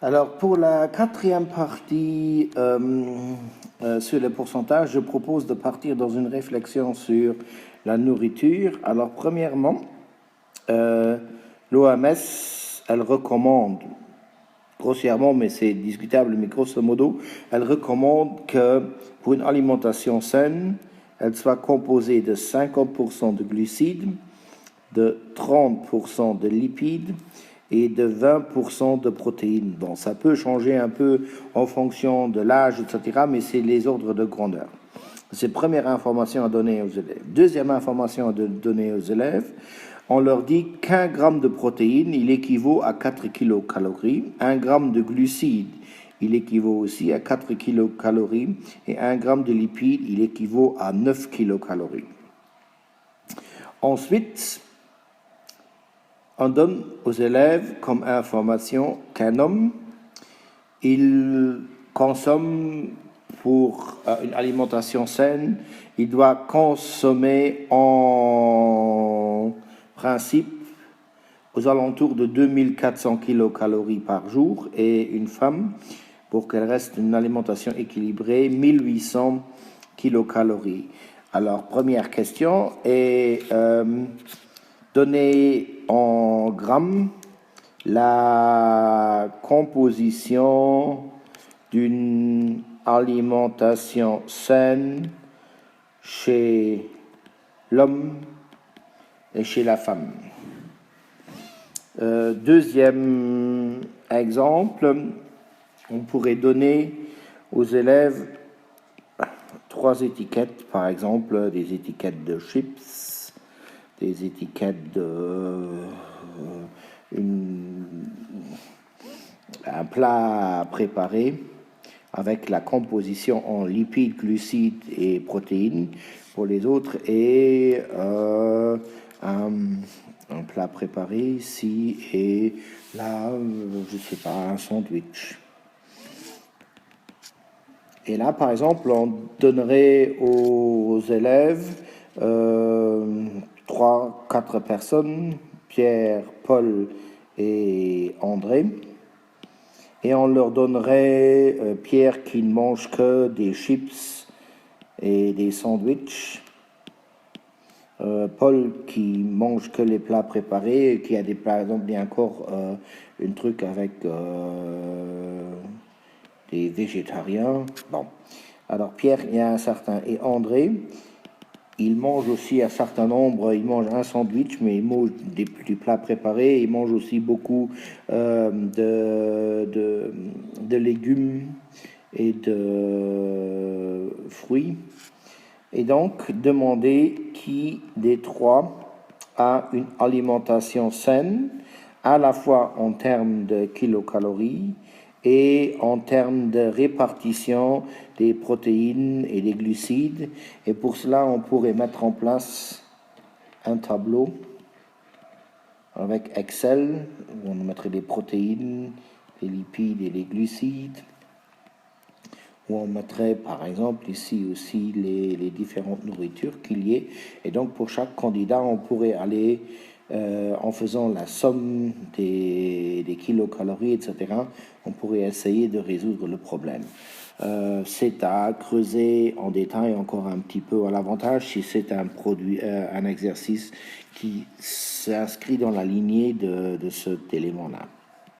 Alors, pour la quatrième partie sur les pourcentages, je propose de partir dans une réflexion sur la nourriture. Alors, premièrement, l'OMS, elle recommande, grossièrement, mais c'est discutable, mais grosso modo, elle recommande que pour une alimentation saine, elle soit composée de 50% de glucides, de 30% de lipides et de 20% de protéines. Bon, ça peut changer un peu en fonction de l'âge, etc., mais c'est les ordres de grandeur. C'est la première information à donner aux élèves. Deuxième information à donner aux élèves, on leur dit qu'un gramme de protéines, il équivaut à 4 kilocalories. Un gramme de glucides, il équivaut aussi à 4 kilocalories. Et un gramme de lipides, il équivaut à 9 kilocalories. Ensuite, on donne aux élèves comme information qu'un homme, il consomme pour une alimentation saine, il doit consommer en principe aux alentours de 2400 kilocalories par jour, et une femme, pour qu'elle reste une alimentation équilibrée, 1800 kilocalories. Alors, première question est donner en grammes la composition d'une alimentation saine chez l'homme et chez la femme. Deuxième exemple, on pourrait donner aux élèves 3 étiquettes, par exemple des étiquettes de chips, des étiquettes un plat préparé avec la composition en lipides, glucides et protéines pour les autres, et un plat préparé ici, et là, je ne sais pas, un sandwich. Et là, par exemple, on donnerait aux élèves 3-4 personnes, Pierre, Paul et André, et on leur donnerait Pierre qui ne mange que des chips et des sandwichs, Paul qui mange que les plats préparés, et qui a par exemple, il y a encore un truc avec des végétariens. Bon. Alors Pierre, il y a un certain, et André, il mange aussi un certain nombre, il mange un sandwich, mais il mange du plat préparé, il mange aussi beaucoup de légumes et de fruits. Et donc, demander qui des trois a une alimentation saine, à la fois en termes de kilocalories et en termes de répartition des protéines et des glucides. Et pour cela, on pourrait mettre en place un tableau avec Excel, où on mettrait les protéines, les lipides et les glucides, où on mettrait par exemple ici aussi les différentes nourritures qu'il y ait. Et donc pour chaque candidat, on pourrait aller en faisant la somme des kilocalories, etc., on pourrait essayer de résoudre le problème. C'est à creuser en détail encore un petit peu à l'avantage si c'est un exercice qui s'inscrit dans la lignée de cet élément-là.